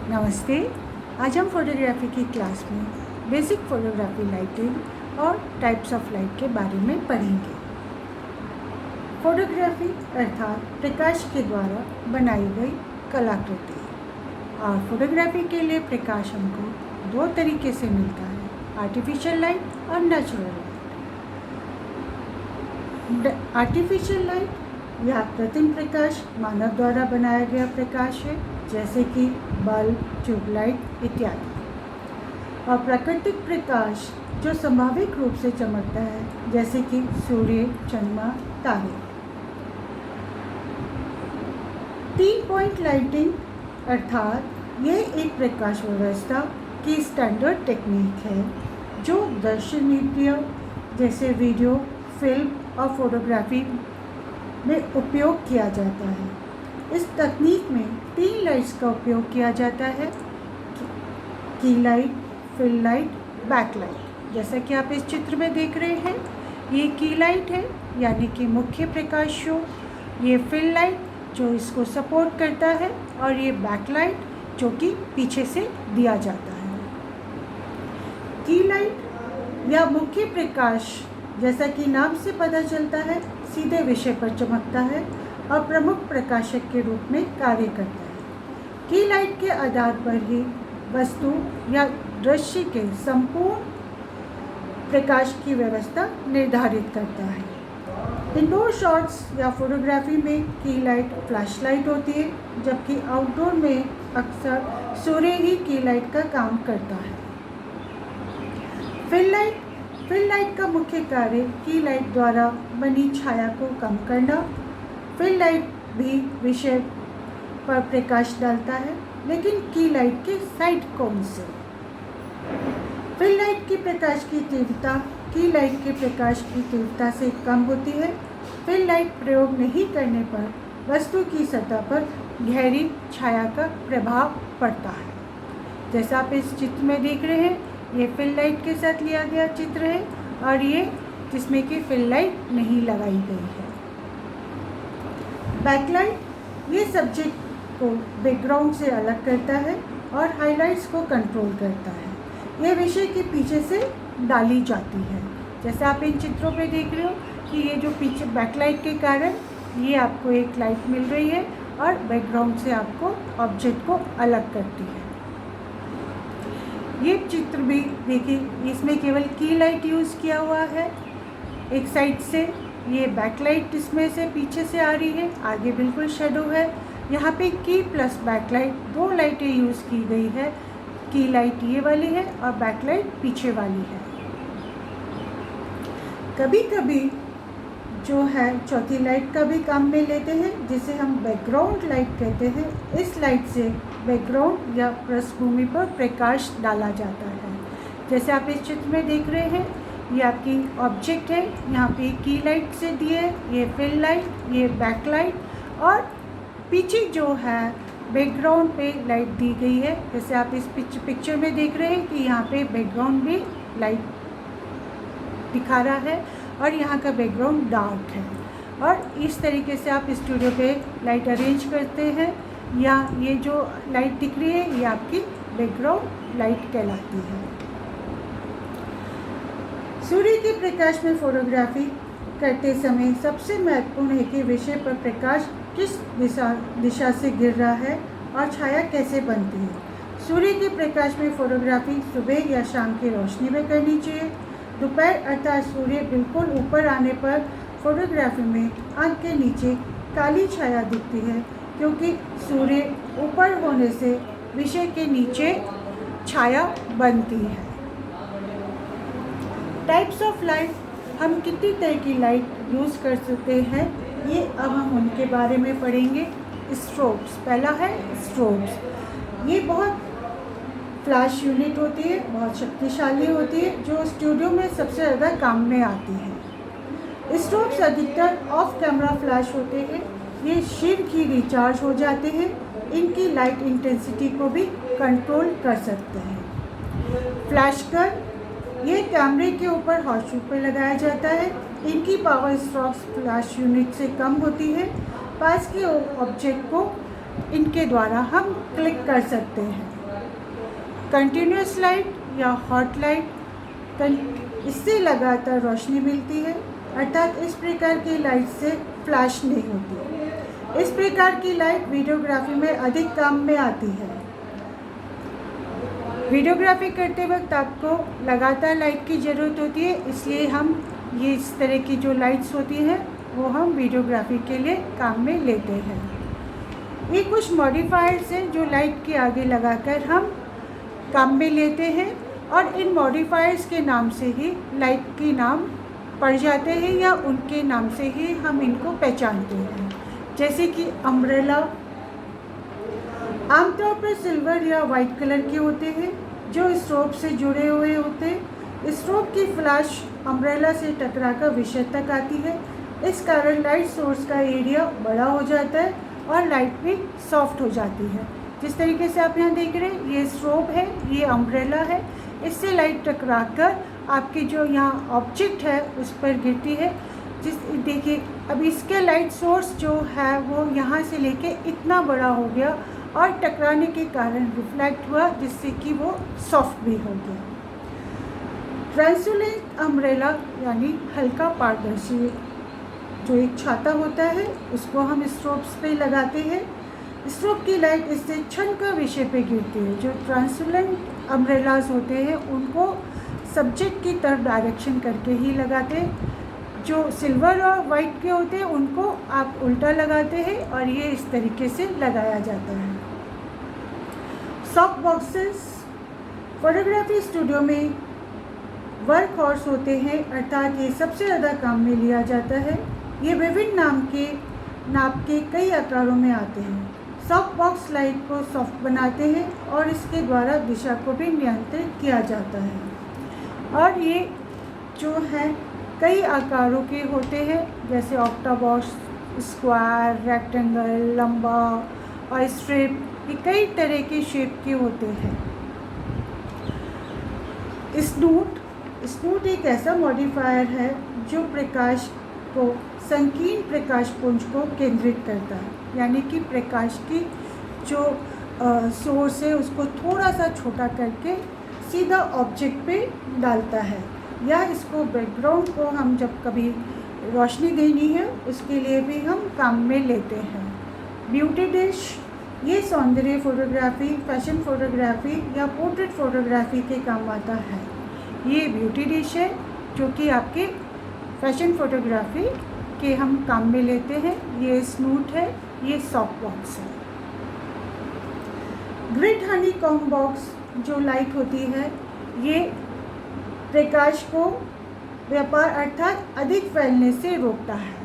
नमस्ते। आज हम फोटोग्राफी की क्लास में बेसिक फोटोग्राफी लाइटिंग और टाइप्स ऑफ लाइट के बारे में पढ़ेंगे। फोटोग्राफी अर्थात प्रकाश के द्वारा बनाई गई कलाकृति। और फोटोग्राफी के लिए प्रकाश हमको दो तरीके से मिलता है, आर्टिफिशियल लाइट और नेचुरल लाइट। आर्टिफिशियल लाइट या कृत्रिम प्रकाश मानव द्वारा बनाया गया प्रकाश है, जैसे कि बल्ब, ट्यूबलाइट इत्यादि। और प्राकृतिक प्रकाश जो स्वाभाविक रूप से चमकता है, जैसे कि सूर्य, चंद्रमा, तारे। 3 पॉइंट लाइटिंग अर्थात यह एक प्रकाश व्यवस्था की स्टैंडर्ड टेक्निक है जो दर्शनीय जैसे वीडियो, फिल्म और फोटोग्राफी में उपयोग किया जाता है। इस तकनीक में 3 लाइट्स का उपयोग किया जाता है, key light, fill light, back light. जैसा कि आप इस चित्र में देख रहे हैं, ये की लाइट है यानी कि मुख्य प्रकाश स्रोत, ये फिल लाइट जो इसको सपोर्ट करता है और ये बैक लाइट जो कि पीछे से दिया जाता है। की लाइट या मुख्य प्रकाश जैसा कि नाम से पता चलता है सीधे विषय पर चमकता है और प्रमुख प्रकाशक के रूप में कार्य करता है। की लाइट के आधार पर ही वस्तु या दृश्य के संपूर्ण प्रकाश की व्यवस्था निर्धारित करता है। इंडोर शॉट्स या फोटोग्राफी में की लाइट फ्लैश लाइट होती है, जबकि आउटडोर में अक्सर सूर्य ही की लाइट का काम करता है। फिल लाइट का मुख्य कार्य की लाइट द्वारा बनी छाया को कम करना। फिल लाइट भी विषय पर प्रकाश डालता है, लेकिन की लाइट के साइड कोन से। फिल लाइट की प्रकाश की तीव्रता की लाइट के प्रकाश की तीव्रता से कम होती है। फिल लाइट प्रयोग नहीं करने पर वस्तु की सतह पर गहरी छाया का प्रभाव पड़ता है। जैसा आप इस चित्र में देख रहे हैं, ये फिल लाइट के साथ लिया गया चित्र है और ये जिसमें कि फिल लाइट नहीं लगाई गई है। बैकलाइट ये सब्जेक्ट को बैकग्राउंड से अलग करता है और हाइलाइट्स को कंट्रोल करता है। यह विषय के पीछे से डाली जाती है। जैसे आप इन चित्रों पे देख रहे हो कि ये जो पीछे बैकलाइट के कारण ये आपको एक लाइट मिल रही है और बैकग्राउंड से आपको ऑब्जेक्ट को अलग करती है। ये चित्र भी देखिए, इसमें केवल की लाइट यूज़ किया हुआ है एक साइड से। ये बैकलाइट इसमें से पीछे से आ रही है, आगे बिल्कुल शेडो है। यहाँ पे की प्लस बैकलाइट 2 लाइटें यूज़ की गई है। की लाइट ये वाली है और बैकलाइट पीछे वाली है। कभी कभी जो है चौथी लाइट का भी काम में लेते हैं, जिसे हम बैकग्राउंड लाइट कहते हैं। इस लाइट से बैकग्राउंड या पृष्ठभूमि पर प्रकाश डाला जाता है। जैसे आप इस चित्र में देख रहे हैं, ये आपकी ऑब्जेक्ट है, यहाँ पे की लाइट से दी है, ये फिल लाइट, ये बैक लाइट और पीछे जो है बैकग्राउंड पे लाइट दी गई है। जैसे आप इस पिक्चर में देख रहे हैं कि यहाँ पे बैकग्राउंड भी लाइट दिखा रहा है और यहाँ का बैकग्राउंड डार्क है। और इस तरीके से आप स्टूडियो पे लाइट अरेंज करते हैं, या ये जो लाइट दिख रही है ये आपकी बैकग्राउंड लाइट कहलाती है। सूर्य के प्रकाश में फोटोग्राफी करते समय सबसे महत्वपूर्ण है कि विषय पर प्रकाश किस दिशा से गिर रहा है और छाया कैसे बनती है। सूर्य के प्रकाश में फोटोग्राफी सुबह या शाम की रोशनी में करनी चाहिए। दोपहर अर्थात सूर्य बिल्कुल ऊपर आने पर फोटोग्राफी में आँख के नीचे काली छाया दिखती है, क्योंकि सूर्य ऊपर होने से विषय के नीचे छाया बनती है। टाइप्स ऑफ लाइट, हम कितनी तरह की लाइट यूज़ कर सकते हैं, ये अब हम उनके बारे में पढ़ेंगे। स्ट्रोब्स, पहला है स्ट्रोब्स। ये बहुत फ्लैश यूनिट होती है, बहुत शक्तिशाली होती है, जो स्टूडियो में सबसे ज़्यादा काम में आती है। स्ट्रोब्स अधिकतर ऑफ कैमरा फ्लैश होते हैं। ये शील्ड की रिचार्ज हो जाते हैं। इनकी लाइट इंटेंसिटी को भी कंट्रोल कर सकते हैं। फ्लैश गन, ये कैमरे के ऊपर हॉट शू पर लगाया जाता है। इनकी पावर स्ट्रोक्स फ्लैश यूनिट से कम होती है। पास के ऑब्जेक्ट को इनके द्वारा हम क्लिक कर सकते हैं। कंटिन्यूस लाइट या हॉट लाइट, इससे लगातार रोशनी मिलती है, अर्थात इस प्रकार की लाइट से फ्लैश नहीं होती। इस प्रकार की लाइट वीडियोग्राफी में अधिक काम में आती है। वीडियोग्राफी करते वक्त आपको लगातार लाइट की ज़रूरत होती है, इसलिए हम ये इस तरह की जो लाइट्स होती हैं वो हम वीडियोग्राफी के लिए काम में लेते हैं। ये कुछ मॉडिफायर्स हैं जो लाइट के आगे लगाकर हम काम में लेते हैं, और इन मॉडिफायर्स के नाम से ही लाइट के नाम पड़ जाते हैं या उनके नाम से ही हम इनको पहचानते हैं। जैसे कि अम्ब्रेला आमतौर पर सिल्वर या वाइट कलर के होते हैं जो स्ट्रोब से जुड़े हुए होते हैं। स्ट्रोब की फ्लैश अम्ब्रेला से टकराकर विषय तक आती है, इस कारण लाइट सोर्स का एरिया बड़ा हो जाता है और लाइट भी सॉफ्ट हो जाती है। जिस तरीके से आप यहाँ देख रहे हैं, ये स्ट्रोब है, ये अम्ब्रेला है, इससे लाइट टकराकर आपकी जो यहाँ ऑब्जेक्ट है उस पर गिरती है। देखिए अब इसके लाइट सोर्स जो है वो यहाँ से लेके इतना बड़ा हो गया और टकराने के कारण रिफ्लेक्ट हुआ, जिससे कि वो सॉफ्ट भी हो गया। ट्रांसल्यूसेंट अम्ब्रेला यानी हल्का पारदर्शी जो एक छाता होता है उसको हम स्ट्रोब्स पे लगाते हैं। स्ट्रोब की लाइट इससे क्षण का विषय पे गिरती है। जो ट्रांसल्यूसेंट अम्ब्रेलाज होते हैं उनको सब्जेक्ट की तरफ डायरेक्शन करके ही लगाते हैं। जो सिल्वर और वाइट के होते हैं उनको आप उल्टा लगाते हैं और ये इस तरीके से लगाया जाता है। सॉफ्ट बॉक्सेस फोटोग्राफी स्टूडियो में वर्क हॉर्स होते हैं, अर्थात ये सबसे ज़्यादा काम में लिया जाता है। ये विभिन्न नाप के कई आकारों में आते हैं। सॉफ्ट बॉक्स लाइट को सॉफ्ट बनाते हैं और इसके द्वारा दिशा को भी नियंत्रित किया जाता है। और ये जो है कई आकारों के होते हैं, जैसे ऑक्टाबॉक्स, स्क्वायर, रेक्टेंगल, लंबा और स्ट्रिप, ये कई तरह के शेप के होते हैं। स्नूट एक ऐसा मॉडिफायर है जो प्रकाश को संकीर्ण प्रकाश पुंज को केंद्रित करता है, यानी कि प्रकाश की जो सोर्स है उसको थोड़ा सा छोटा करके सीधा ऑब्जेक्ट पे डालता है, या इसको बैकग्राउंड को हम जब कभी रोशनी देनी है उसके लिए भी हम काम में लेते हैं। ब्यूटी डिश, ये सौंदर्य फोटोग्राफी, फैशन फोटोग्राफी या पोर्ट्रेट फोटोग्राफी के काम आता है। ये ब्यूटी डिश है जो कि आपके फैशन फोटोग्राफी के हम काम में लेते हैं। ये स्नूट है, ये सॉफ्ट बॉक्स है। ग्रिड हनीकॉम्ब बॉक्स जो लाइट होती है, ये प्रकाश को व्यापार अर्थात अधिक फैलने से रोकता है।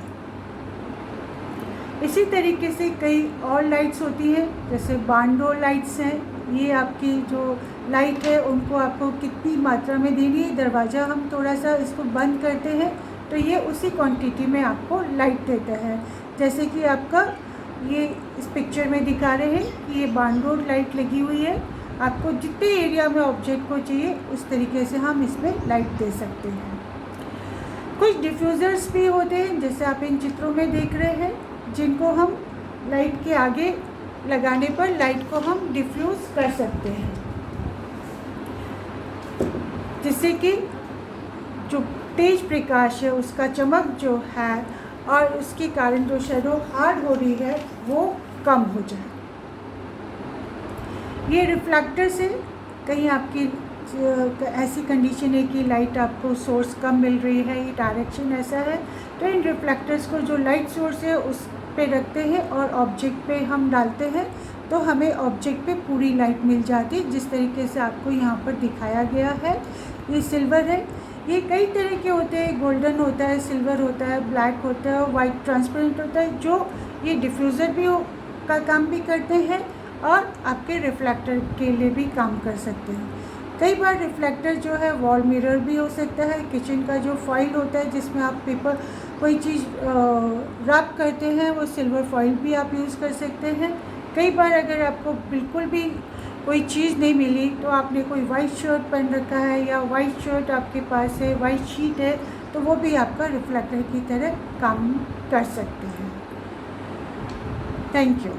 इसी तरीके से कई और लाइट्स होती हैं, जैसे बांडो लाइट्स हैं। ये आपकी जो लाइट है उनको आपको कितनी मात्रा में देनी है, दरवाज़ा हम थोड़ा सा इसको बंद करते हैं तो ये उसी क्वांटिटी में आपको लाइट देता है। जैसे कि आपका ये इस पिक्चर में दिखा रहे हैं कि ये बांडो लाइट लगी हुई है। आपको जितने एरिया में ऑब्जेक्ट को चाहिए उस तरीके से हम इसमें लाइट दे सकते हैं। कुछ डिफ्यूज़र्स भी होते हैं, जैसे आप इन चित्रों में देख रहे हैं, जिनको हम लाइट के आगे लगाने पर लाइट को हम डिफ्यूज़ कर सकते हैं, जिससे कि जो तेज प्रकाश है उसका चमक जो है और उसके कारण जो शैडो हार्ड हो रही है वो कम हो जाए। ये रिफ्लेक्टर से कहीं आपकी ऐसी कंडीशन है कि लाइट आपको सोर्स कम मिल रही है, ये डायरेक्शन ऐसा है, तो इन रिफ्लेक्टर्स को जो लाइट सोर्स है उस पे रखते हैं और ऑब्जेक्ट पे हम डालते हैं तो हमें ऑब्जेक्ट पे पूरी लाइट मिल जाती है, जिस तरीके से आपको यहाँ पर दिखाया गया है। ये सिल्वर है, ये कई तरह के होते हैं, गोल्डन होता है, सिल्वर होता है, ब्लैक होता है, वाइट ट्रांसपेरेंट होता है, जो ये डिफ्यूज़र भी का काम भी करते हैं और आपके रिफ्लेक्टर के लिए भी काम कर सकते हैं। कई बार रिफ्लेक्टर जो है वॉल मिरर भी हो सकता है। किचन का जो फॉइल होता है जिसमें आप पेपर कोई चीज़ रैप करते हैं, वो सिल्वर फॉइल भी आप यूज़ कर सकते हैं। कई बार अगर आपको बिल्कुल भी कोई चीज़ नहीं मिली तो आपने कोई वाइट शर्ट पहन रखा है या वाइट शर्ट आपके पास है, वाइट शीट है, तो वो भी आपका रिफ्लेक्टर की तरह काम कर सकते हैं। Thank you.